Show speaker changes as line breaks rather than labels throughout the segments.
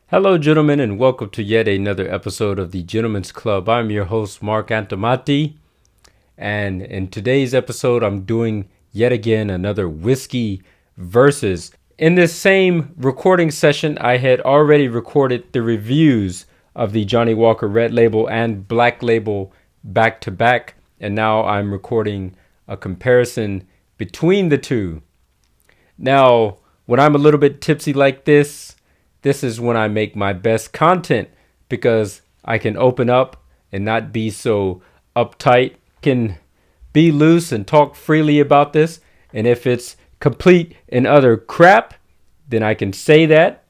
Hello, gentlemen, and welcome to yet another episode of the Gentlemen's Club. I'm your host, Marc.antomattei, and in today's episode, I'm doing yet again another whiskey versus. In this same recording session, I had already recorded the reviews of the Johnnie Walker Red Label and Black Label back to back, and now I'm recording a comparison between the two. Now, when I'm a little bit tipsy like this is when I make my best content because I can open up and not be so uptight, can be loose and talk freely about this. And if it's complete and utter crap, then I can say that.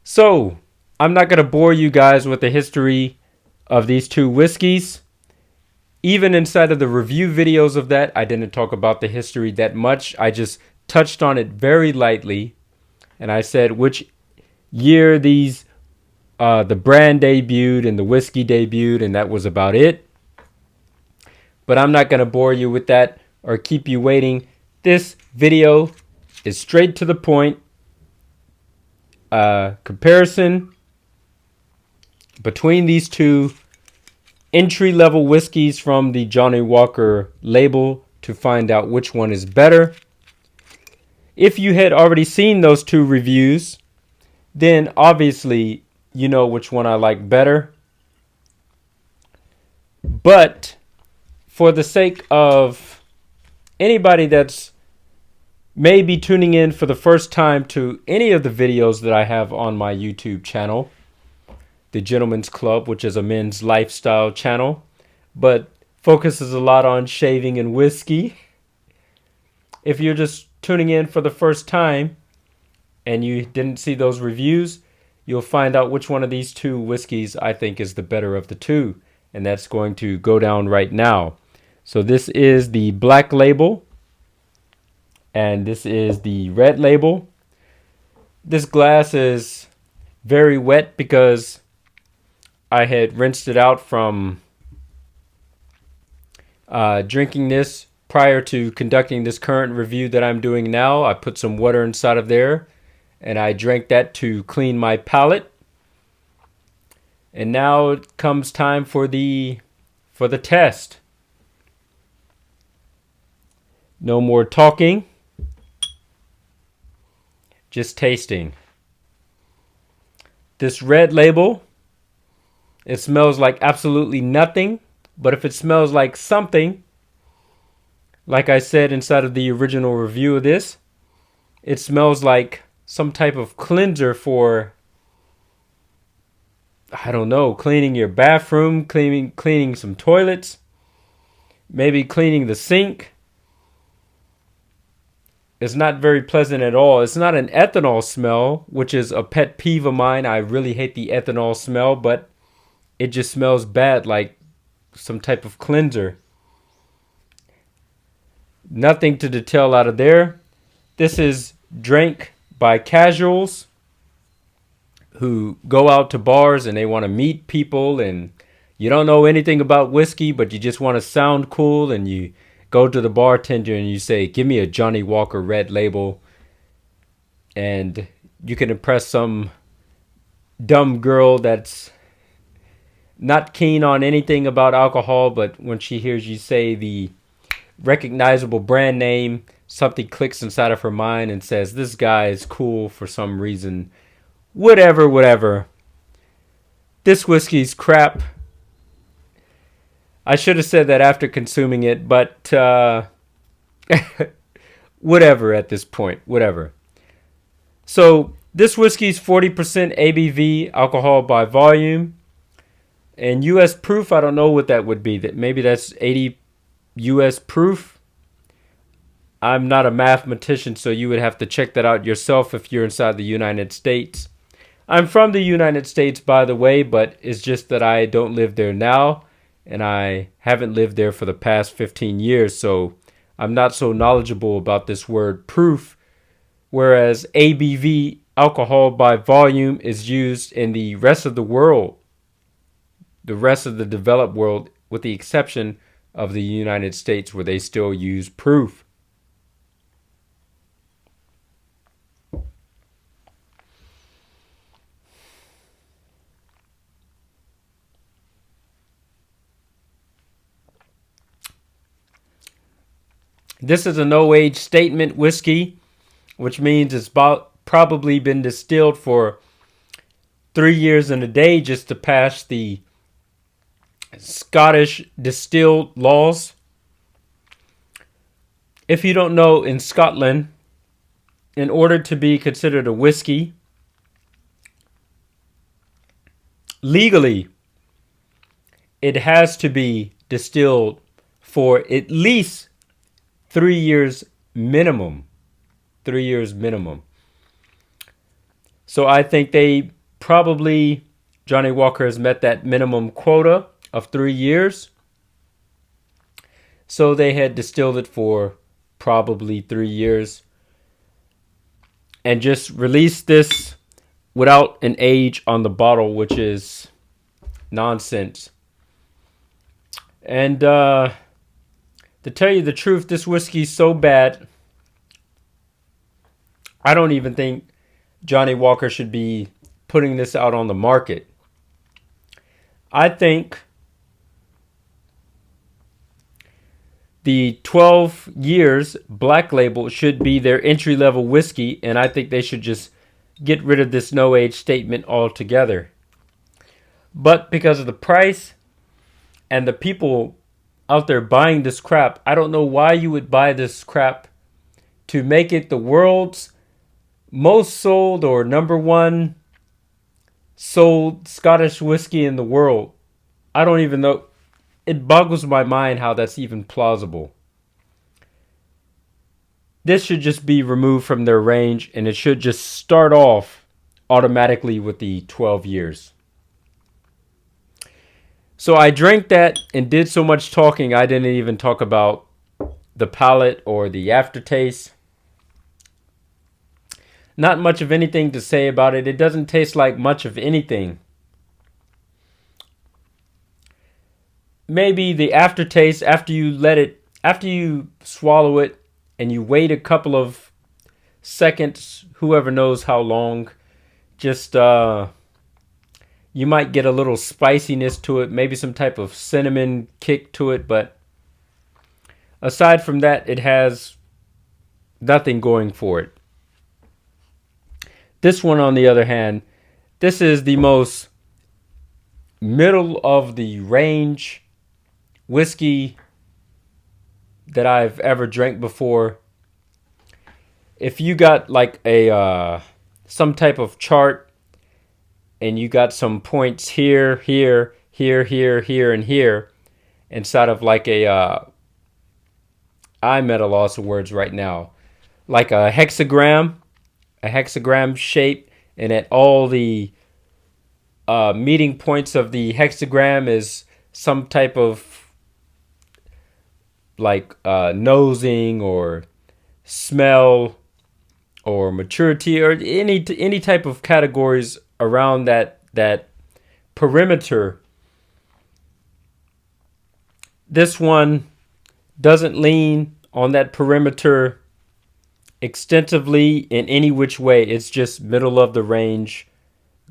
So, I'm not going to bore you guys with the history of these two whiskeys. Even inside of the review videos of that, I didn't talk about the history that much. I just touched on it very lightly. And I said which year the brand debuted and the whiskey debuted, and that was about it. But I'm not going to bore you with that or keep you waiting. This video is straight to the point. Comparison between these two entry-level whiskeys from the Johnnie Walker label to find out which one is better. If you had already seen those two reviews, then obviously you know which one I like better. But for the sake of anybody that's maybe tuning in for the first time to any of the videos that I have on my YouTube channel, the Gentlemen's Club, which is a men's lifestyle channel, but focuses a lot on shaving and whiskey. If you're just tuning in for the first time and you didn't see those reviews, you'll find out which one of these two whiskeys I think is the better of the two. And that's going to go down right now. So this is the Black Label and this is the Red Label. This glass is very wet because I had rinsed it out from drinking this prior to conducting this current review that I'm doing now. I put some water inside of there and I drank that to clean my palate. And now it comes time for the test. No more talking, just tasting. This Red Label, it smells like absolutely nothing, but if it smells like something, like I said inside of the original review of this, it smells like some type of cleanser for, I don't know, cleaning your bathroom, cleaning some toilets, maybe cleaning the sink. It's not very pleasant at all. It's not an ethanol smell, which is a pet peeve of mine. I really hate the ethanol smell, but it just smells bad, like some type of cleanser. Nothing to detail out of there. This is drank by casuals who go out to bars and they want to meet people, and you don't know anything about whiskey, but you just want to sound cool, and you go to the bartender and you say, "Give me a Johnnie Walker Red Label," and you can impress some dumb girl that's not keen on anything about alcohol, but when she hears you say the recognizable brand name, something clicks inside of her mind and says, "This guy is cool for some reason." Whatever. This whiskey's crap. I should have said that after consuming it, but whatever at this point. Whatever. So this whiskey's 40% ABV, alcohol by volume. And US proof, I don't know what that would be. Maybe that's 80 US proof. I'm not a mathematician, so you would have to check that out yourself if you're inside the United States. I'm from the United States, by the way, but it's just that I don't live there now, and I haven't lived there for the past 15 years, so I'm not so knowledgeable about this word proof, whereas ABV, alcohol by volume, is used in the rest of the world, the rest of the developed world, with the exception of the United States, where they still use proof. This is a no-age statement whiskey, which means it's probably been distilled for 3 years and a day just to pass the Scottish distilled laws. If you don't know, in Scotland, in order to be considered a whiskey, legally, it has to be distilled for at least 3 years minimum. 3 years minimum. So I think Johnnie Walker has met that minimum quota of 3 years. So they had distilled it for probably 3 years and just released this without an age on the bottle, which is nonsense. And to tell you the truth, this whiskey's so bad, I don't even think Johnnie Walker should be putting this out on the market. I think the 12 years Black Label should be their entry-level whiskey, and I think they should just get rid of this no-age statement altogether. But because of the price and the people out there buying this crap, I don't know why you would buy this crap to make it the world's most sold or number one sold Scottish whiskey in the world. I don't even know. It boggles my mind how that's even plausible. This should just be removed from their range, and it should just start off automatically with the 12 years. So I drank that and did so much talking, I didn't even talk about the palate or the aftertaste. Not much of anything to say about it. It doesn't taste like much of anything. Maybe the aftertaste after you swallow it and you wait a couple of seconds, whoever knows how long, just you might get a little spiciness to it, maybe some type of cinnamon kick to it, but aside from that, it has nothing going for it. This one, on the other hand, this is the most middle of the range whiskey that I've ever drank before. If you got like a some type of chart and you got some points here, here, here, here, here, and here, inside of like I'm at a loss of words right now, like a hexagram shape, and at all the meeting points of the hexagram is some type of like nosing or smell or maturity or any type of categories around that perimeter. This one doesn't lean on that perimeter extensively in any which way. It's just middle of the range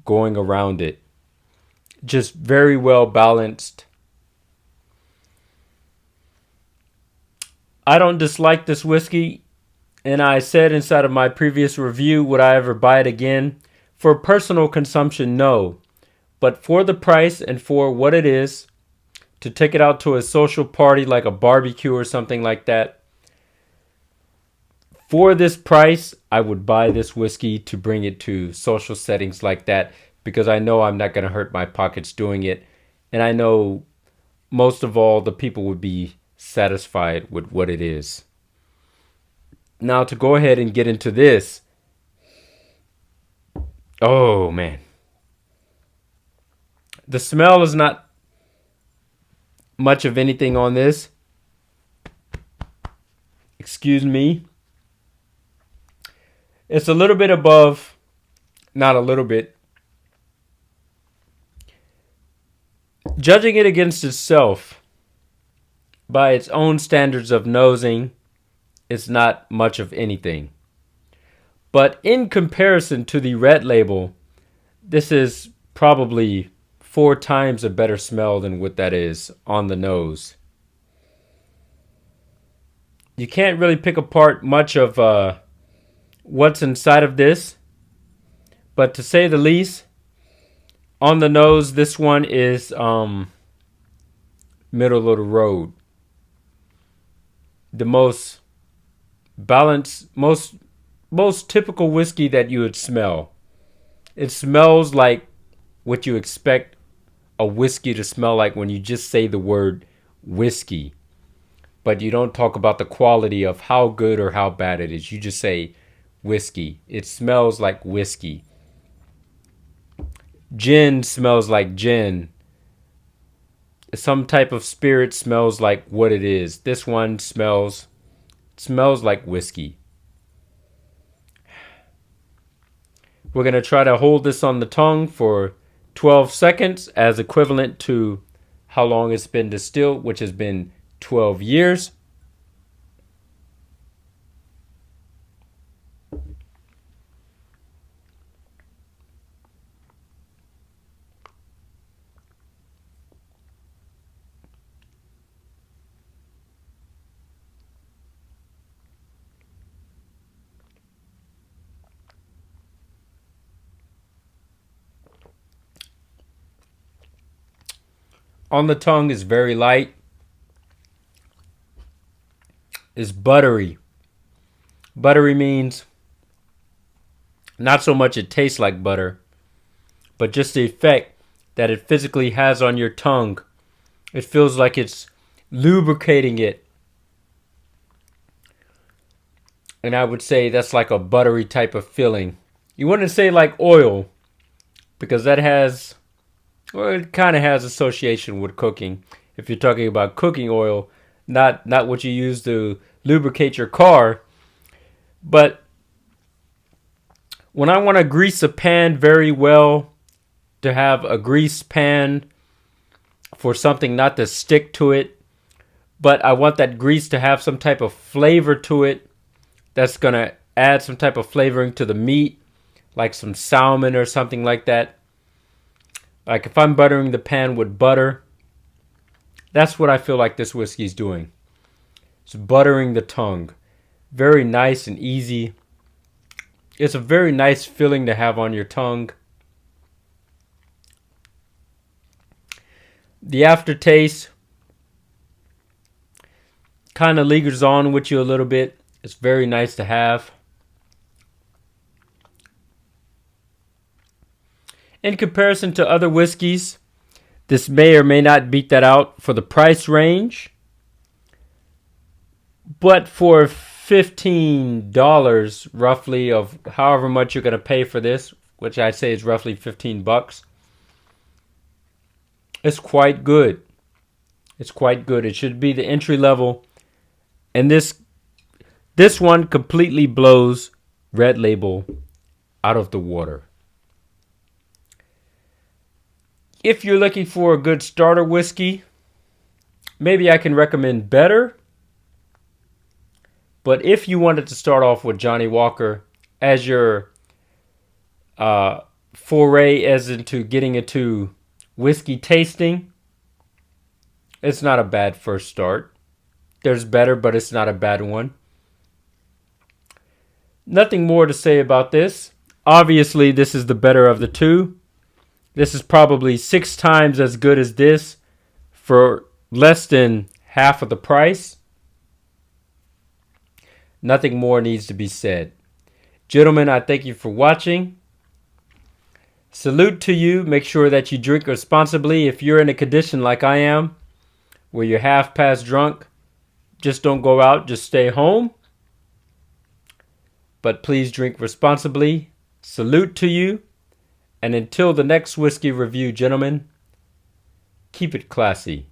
going around it. Just very well balanced. I don't dislike this whiskey, and I said inside of my previous review, would I ever buy it again? For personal consumption, no. But for the price and for what it is, to take it out to a social party like a barbecue or something like that, for this price, I would buy this whiskey to bring it to social settings like that, because I know I'm not going to hurt my pockets doing it. And I know most of all, the people would be satisfied with what it is. Now to go ahead and get into this. Oh man. The smell is not much of anything on this. Excuse me. It's a little bit above, not a little bit. Judging it against itself, by its own standards of nosing, it's not much of anything. But in comparison to the red label, this is probably 4 times a better smell than what that is on the nose. You can't really pick apart much of what's inside of this, but to say the least, on the nose, this one is middle of the road. The most balanced, most typical whiskey that you would smell. It smells like what you expect a whiskey to smell like when you just say the word whiskey. But you don't talk about the quality of how good or how bad it is. You just say whiskey. It smells like whiskey. Gin smells like gin. Some type of spirit smells like what it is. This one smells like whiskey. We're going to try to hold this on the tongue for 12 seconds as equivalent to how long it's been distilled, which has been 12 years. On the tongue is very light. It's buttery. Buttery means not so much it tastes like butter, but just the effect that it physically has on your tongue. It feels like it's lubricating it. And I would say that's like a buttery type of feeling. You wouldn't say like oil, because that has, well, it kind of has association with cooking. If you're talking about cooking oil, not what you use to lubricate your car. But when I want to grease a pan very well, to have a grease pan for something not to stick to it, but I want that grease to have some type of flavor to it, that's going to add some type of flavoring to the meat, like some salmon or something like that. Like if I'm buttering the pan with butter, that's what I feel like this whiskey's doing. It's buttering the tongue. Very nice and easy. It's a very nice feeling to have on your tongue. The aftertaste kind of lingers on with you a little bit. It's very nice to have. In comparison to other whiskeys, this may or may not beat that out for the price range. But for $15 roughly, of however much you're going to pay for this, which I'd say is roughly $15, it's quite good. It's quite good. It should be the entry level. And this one completely blows Red Label out of the water. If you're looking for a good starter whiskey, maybe I can recommend better. But if you wanted to start off with Johnnie Walker as your foray as into getting into whiskey tasting, it's not a bad first start. There's better, but it's not a bad one. Nothing more to say about this. Obviously, this is the better of the two. This is probably 6 times as good as this for less than half of the price. Nothing more needs to be said. Gentlemen, I thank you for watching. Salute to you. Make sure that you drink responsibly. If you're in a condition like I am, where you're half past drunk, just don't go out, just stay home. But please drink responsibly. Salute to you. And until the next whiskey review, gentlemen, keep it classy.